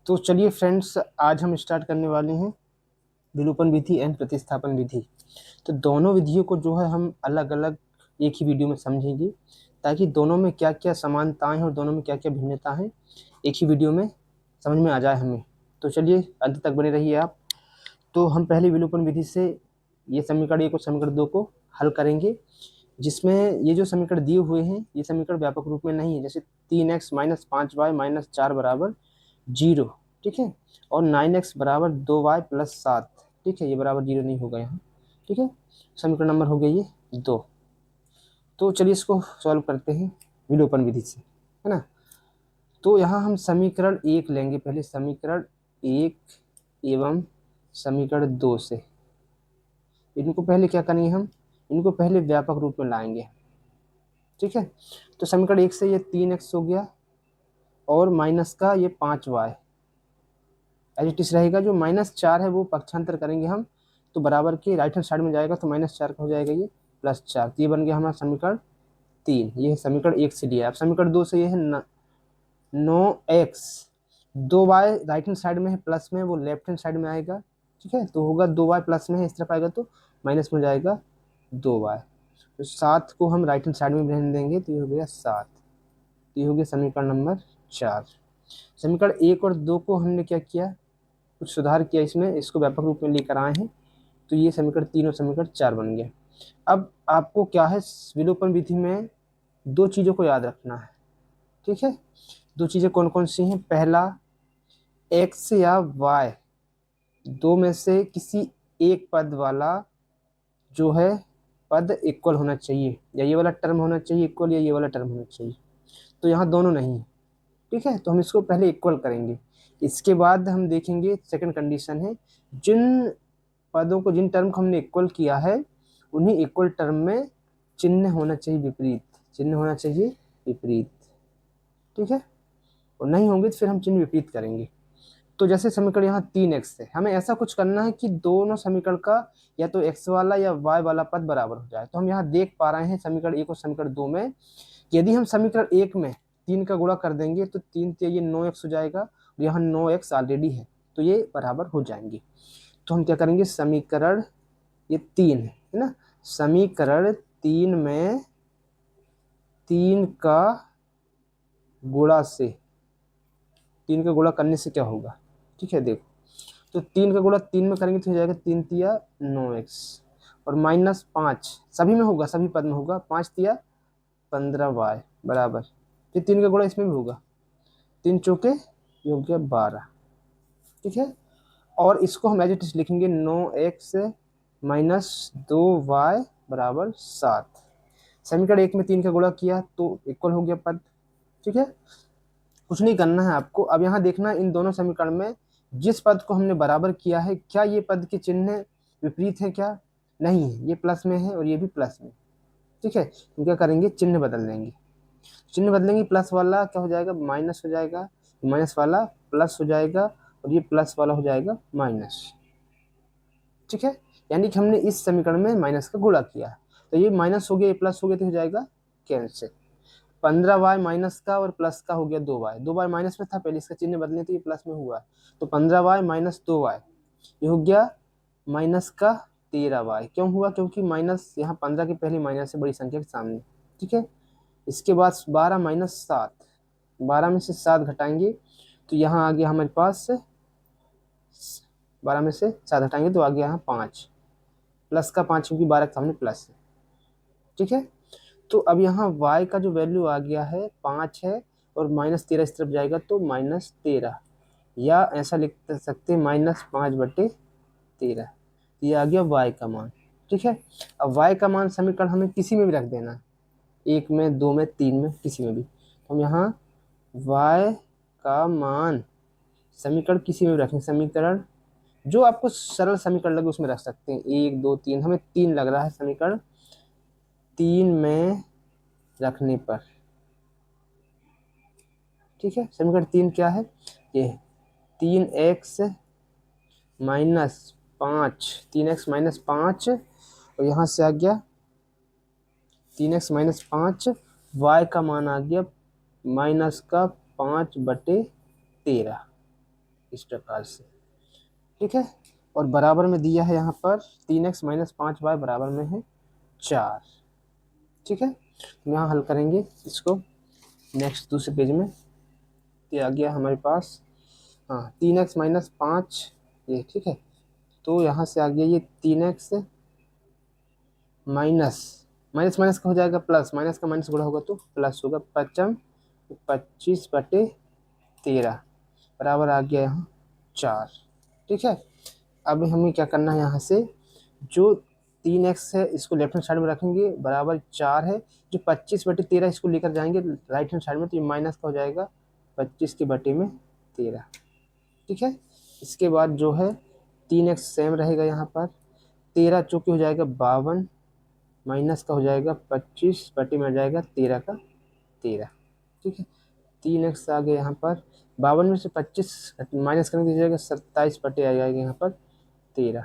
तो चलिए फ्रेंड्स, आज हम स्टार्ट करने वाले हैं विलोपन विधि एंड प्रतिस्थापन विधि। तो दोनों विधियों को जो है हम अलग अलग एक ही वीडियो में समझेंगे, ताकि दोनों में क्या क्या समानताएं हैं और दोनों में क्या क्या भिन्नता है एक ही वीडियो में समझ में आ जाए हमें। तो चलिए अंत तक बने रहिए आप। तो हम पहले विलोपन विधि से ये समीकरण 1 और समीकरण 2 को हल करेंगे, जिसमें ये जो समीकरण दिए हुए हैं ये समीकरण व्यापक रूप में नहीं है। जैसे 3x माइनस 5y माइनस 4 बराबर 0, ठीक है, और 9x बराबर 2y प्लस 7, ठीक है, ये बराबर 0 नहीं होगा यहाँ, ठीक है। समीकरण नंबर हो गया ये 2। तो चलिए इसको सॉल्व करते हैं विलोपन विधि से, है ना। तो यहाँ हम समीकरण 1 लेंगे पहले, समीकरण 1 एवं समीकरण 2 से इनको पहले क्या करेंगे, हम इनको पहले व्यापक रूप में लाएंगे, ठीक है। तो समीकरण 1 से ये 3x हो गया और माइनस का ये 5y एज इट इज रहेगा। जो -4 है वो पक्षांतर करेंगे हम, तो बराबर के राइट हैंड साइड में जाएगा, तो -4 का हो जाएगा ये +4। तो ये बन गया हमारा समीकरण 3। ये है समीकरण 1 से लिया। अब समीकरण 2 से ये है 9x, 2y right hand side में है, प्लस में, वो लेफ्ट हैंड साइड में आएगा, ठीक है। तो होगा 2y प्लस में है, इस तरफ आएगा तो माइनस में जाएगा 2y। तो 7 को हम राइट हैंड साइड में रहने देंगे, तो ये हो गया 7। तो ये हो गया समीकरण नंबर 4। समीकरण 1 और 2 को हमने क्या किया, कुछ सुधार किया इसमें, इसको व्यापक रूप में लेकर आए हैं, तो ये समीकरण 3 और समीकरण 4 बन गया। अब आपको क्या है, विलोपन विधि में दो चीज़ों को याद रखना है, ठीक है। दो चीज़ें कौन कौन सी हैं? पहला, x या y दो में से किसी एक पद वाला जो है पद इक्वल होना चाहिए, या ये वाला टर्म होना चाहिए इक्वल, या ये वाला टर्म होना चाहिए। तो यहाँ दोनों नहीं है, ठीक है। तो हम इसको पहले इक्वल करेंगे, इसके बाद हम देखेंगे सेकंड कंडीशन है, जिन पदों को, जिन टर्म को हमने इक्वल किया है उन्हीं इक्वल टर्म में चिन्ह होना चाहिए विपरीत, चिन्ह होना चाहिए विपरीत, ठीक है। और नहीं होंगे तो फिर हम चिन्ह विपरीत करेंगे। तो जैसे समीकरण यहाँ 3x है, हमें ऐसा कुछ करना है कि दोनों समीकरण का या तो x वाला या y वाला पद बराबर हो जाए। तो हम यहाँ देख पा रहे हैं समीकरण 1 और समीकरण 2 में, यदि हम समीकरण 1 में 3 का गुणा कर देंगे तो 3 से ये 9x हो जाएगा, और यहाँ 9x ऑलरेडी है, तो ये बराबर हो जाएंगे। तो हम क्या करेंगे, समीकरण ये 3 है ना, समीकरण 3 में 3 का गुणा से, 3 का गुणा करने से क्या होगा, ठीक है। देखो, तो 3 का गुणा 3 में करेंगे तो हो जाएगा 3 तिया 9x, और -5 सभी में होगा, सभी पद में होगा, 5 तिया 15y बराबर, फिर 3 का गुणा इसमें भी होगा, 3 चौके ये हो गया 12, ठीक है। और इसको हम एज इट इज लिखेंगे 9x माइनस 2y बराबर 7। समीकरण 1 में 3 का गुणा किया तो इक्वल हो गया पद, ठीक है। कुछ नहीं करना है आपको, अब यहाँ देखना इन दोनों समीकरण में जिस पद को हमने बराबर किया है, क्या ये पद के चिन्ह विपरीत है? क्या नहीं है, ये प्लस में है और ये भी प्लस में, ठीक है। तो क्या करेंगे, चिन्ह बदल देंगे, चिन्ह बदलेंगे, प्लस वाला क्या हो जाएगा, माइनस हो जाएगा, माइनस वाला प्लस हो जाएगा, और ये प्लस वाला हो जाएगा माइनस, ठीक है। यानी कि हमने इस समीकरण में माइनस का गुणा किया, तो ये माइनस हो गया, ये प्लस हो गया, तो हो जाएगा कैंसिल। 15y माइनस का और प्लस का हो गया 2y, 2y माइनस में था पहले, इसका चिन्ह बदलने तो ये प्लस में हुआ, तो 15y माइनस 2y ये हो गया माइनस का 13y। क्यों हुआ? क्योंकि माइनस यहाँ 15 के पहले माइनस है बड़ी संख्या के सामने, ठीक है। इसके बाद 12 माइनस 7, 12 में से 7 घटाएंगे तो यहाँ आ गया हमारे पास, 12 में से 7 हटाएंगे तो आ गया यहाँ 5, प्लस का 5 क्योंकि 12 के सामने प्लस है, ठीक है। तो अब यहाँ y का जो वैल्यू आ गया है 5 है, और -13 इस तरफ जाएगा तो -13, या ऐसा लिख सकते हैं -5/13। ये आ गया y का मान, ठीक है। अब y का मान समीकरण हमें किसी में भी रख देना है, 1 में 2 में 3 में किसी में भी। तो हम यहाँ y का मान समीकरण किसी में भी रखें, समीकरण जो आपको सरल समीकरण लगे उसमें रख सकते हैं, 1 2 3, हमें 3 लग रहा है, समीकरण 3 में रखने पर, ठीक है। समीकरण 3 क्या है, ये 3x माइनस 5, 3x माइनस 5, और यहाँ से आ गया 3x माइनस 5, y का मान आ गया माइनस का 5/13, इस प्रकार से, ठीक है। और बराबर में दिया है यहाँ पर 3x माइनस 5y बराबर में है 4, ठीक है। तो यहाँ हल करेंगे इसको नेक्स्ट दूसरे पेज में, ये आ गया हमारे पास, हाँ 3x माइनस 5 ये, ठीक है। तो यहाँ से आ गया ये 3x माइनस माइनस माइनस का हो जाएगा प्लस, माइनस का माइनस गुणा होगा तो प्लस होगा, 25/13 बराबर आ गया यहाँ 4, ठीक है। अब हमें क्या करना है, यहाँ से जो 3x है इसको लेफ्ट हैंड साइड में रखेंगे, बराबर 4 है, जो 25/13 इसको लेकर जाएंगे राइट हैंड साइड में, तो ये माइनस का हो जाएगा 25/13, ठीक है। इसके बाद जो है 3x सेम रहेगा यहाँ पर, 13 चौके हो जाएगा 52, माइनस का हो जाएगा 25 बटे में आ जाएगा 13 का 13, ठीक है। 3x आ गया यहाँ पर, 52 में से 25 माइनस करने की जाएगा 27 बटे आ जाएगा यहाँ पर 13,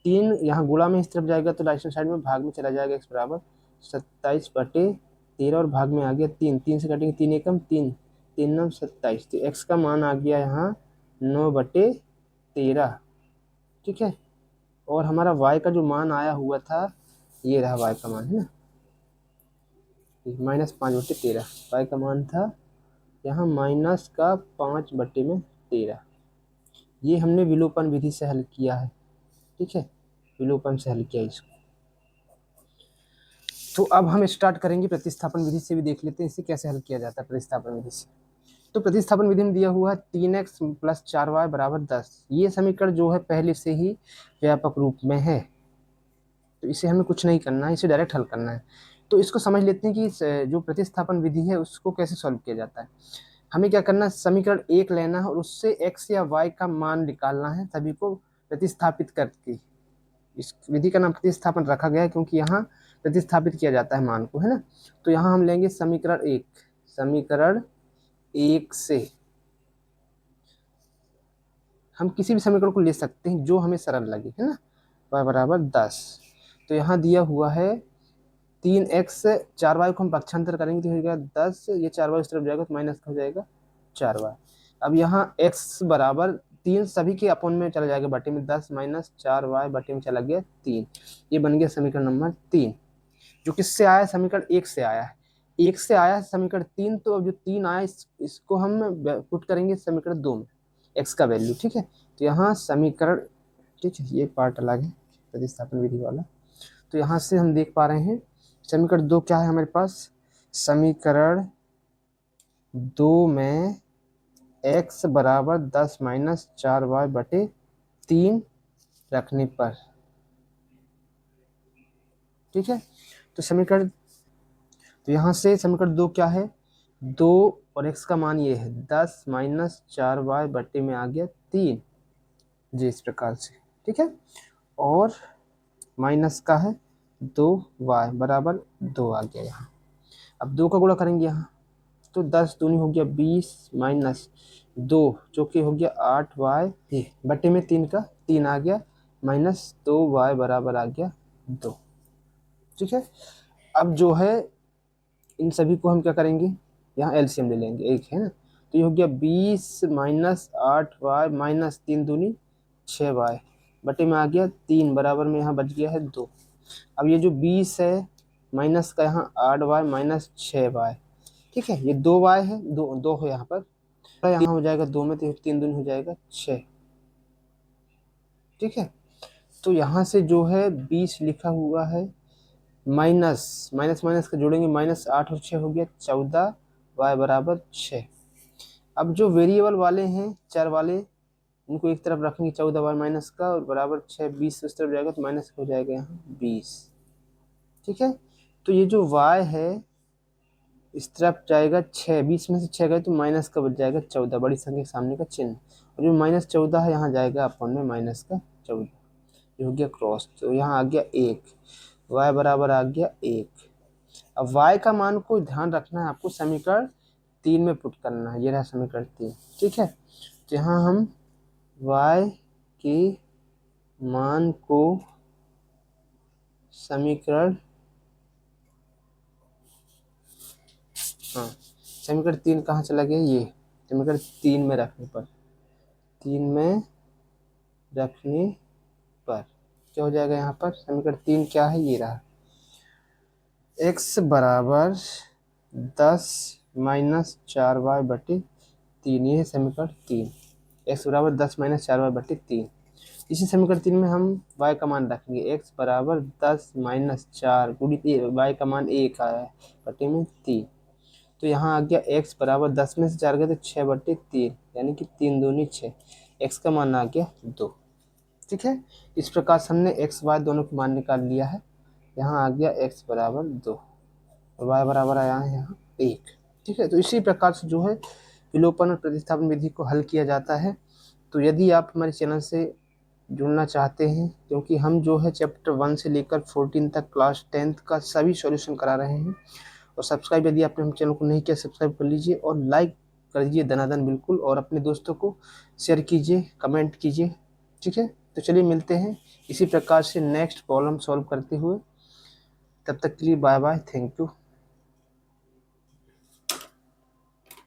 3 यहाँ गुणा में इस तरफ जाएगा तो राइट साइड में भाग में चला जाएगा, x बराबर 27/13 और भाग में आ गया 3, 3 से कटेंगे 3 एकम 3, 3 9 27, तो x का मान आ गया यहाँ 9/13, ठीक है। और हमारा y का जो मान आया हुआ था, ये रहा y का मान, है ना, -5/13 y का मान था यहाँ माइनस का 5/13, ये हमने विलोपन विधि से हल किया है, ठीक है, विलोपन से हल किया इसको। तो अब हम स्टार्ट करेंगे प्रतिस्थापन विधि से, भी देख लेते हैं इसे कैसे हल किया जाता है प्रतिस्थापन विधि से। तो प्रतिस्थापन विधि में दिया हुआ है 3x + 4y = 10, ये समीकरण जो है पहले से ही व्यापक रूप में है, तो इसे हमें कुछ नहीं करना है, इसे डायरेक्ट हल करना है। तो इसको समझ लेते हैं कि जो प्रतिस्थापन विधि है उसको कैसे सॉल्व किया जाता है। हमें क्या करना है, समीकरण 1 लेना है और उससे x या y का मान निकालना है, सभी को प्रतिस्थापित करके। इस विधि का नाम प्रतिस्थापन रखा गया है क्योंकि यहाँ प्रतिस्थापित किया जाता है मान को, है ना। तो यहाँ हम लेंगे समीकरण 1, समीकरण 1 से हम किसी भी समीकरण को ले सकते हैं जो हमें सरल लगे, है ना। y बराबर 10, तो यहाँ दिया हुआ है 3x, 4y को हम पक्षांतर करेंगे तो हो जाएगा 10, ये 4y इस तरफ जाएगा तो माइनस का हो जाएगा 4y। अब यहाँ x बराबर 3 सभी के अपन में चला जाएगा बटे में, 10 माइनस 4y बटे में चला गया 3, ये बन गया समीकरण नंबर 3, जो किससे आया है, समीकरण 1 से आया है, 1 से आया है समीकरण 3, तो अब जो 3 आया इसको हम पुट करेंगे समीकरण 2 में, x का वैल्यू, ठीक है। तो यहाँ समीकरण, ठीक है, ये पार्ट अलग है प्रतिस्थापन विधि वाला। तो यहाँ से हम देख पा रहे हैं समीकरण 2 क्या है हमारे पास, समीकरण 2 में x बराबर 10 माइनस 4y बटे 3 रखने पर, ठीक है। तो समीकरण, तो यहाँ से समीकरण 2 क्या है, 2 और x का मान ये है 10 माइनस 4y बटे में आ गया 3, जी इस प्रकार से, ठीक है। और माइनस का है 2y बराबर 2 आ गया यहाँ। अब 2 का गुणा करेंगे यहाँ, तो 10 दूनी हो गया 20 माइनस 2 जो कि हो गया 8y, ये बटे में 3 का 3 आ गया, माइनस 2y बराबर आ गया 2, ठीक है। अब जो है इन सभी को हम क्या करेंगे, यहाँ एलसीएम ले लेंगे, एक है ना, तो ये हो गया 20 माइनस 8y माइनस 3 दूनी 6y बटे में आ गया 3 बराबर में यहाँ बच गया है 2। अब ये जो 20 है माइनस का यहाँ 8y माइनस 6y, ठीक है, ये 2y है, दो है यहाँ पर, यहाँ हो जाएगा 2 में, तो 3 दूनी हो जाएगा 6, ठीक है। तो यहाँ से जो है 20 लिखा हुआ है, माइनस माइनस माइनस का जोड़ेंगे, माइनस 8 और 6 हो गया 14, y बराबर 6। अब जो वेरिएबल वाले हैं चर वाले, इनको एक तरफ रखेंगे 14y माइनस का और बराबर 6, 20 उस तरफ जाएगा तो माइनस हो जाएगा यहाँ 20, ठीक है। तो ये जो y है इस तरफ जाएगा 6, 20 में से 6 गए तो माइनस का बच जाएगा 14, बड़ी संख्या के सामने का चिन्ह, और जो -14 है यहाँ जाएगा अपन में माइनस का 14, ये हो गया क्रॉस, तो यहाँ आ गया 1, y बराबर आ गया 1। अब y का मान को ध्यान रखना है आपको, समीकरण 3 में पुट करना है, ये रहा समीकरण 3, ठीक है। तो यहाँ हम y के मान को समीकरण, हाँ समीकरण 3 कहाँ चला गया, ये समीकरण 3 में रखने पर, 3 में रखने पर क्या हो जाएगा, यहाँ पर समीकरण 3 क्या है, ये रहा, x बराबर 10 माइनस 4y/3, ये है समीकरण 3। x बराबर 10 माइनस 4y/3। इसी समीकरण 3 में हम y का मान रखेंगे, x बराबर 10 माइनस 4 गुणित y का मान 1 आया है बटे में 3, तो यहाँ आ गया x बराबर 10 में से 4 गए तो 6/3, यानी कि 3 दूनी 6, x का मान आ गया 2। ठीक है, इस प्रकार से हमने x y दोनों का मान निकाल लिया है। यहाँ आ गया x बराबर 2 और y बराबर आया है यहाँ 1। ठीक है, तो इसी प्रकार से जो है विलोपन और प्रतिस्थापन विधि को हल किया जाता है। तो यदि आप हमारे चैनल से जुड़ना चाहते हैं, क्योंकि हम जो है चैप्टर 1 से लेकर 14 तक क्लास 10th का सभी सॉल्यूशन करा रहे हैं, और सब्सक्राइब यदि आपने हम चैनल को नहीं किया सब्सक्राइब कर लीजिए और लाइक कर दीजिए दनादन बिल्कुल, और अपने दोस्तों को शेयर कीजिए, कमेंट कीजिए। ठीक है, तो चलिए मिलते हैं इसी प्रकार से नेक्स्ट प्रॉब्लम सॉल्व करते हुए। तब तक के लिए बाय बाय, थैंक यू।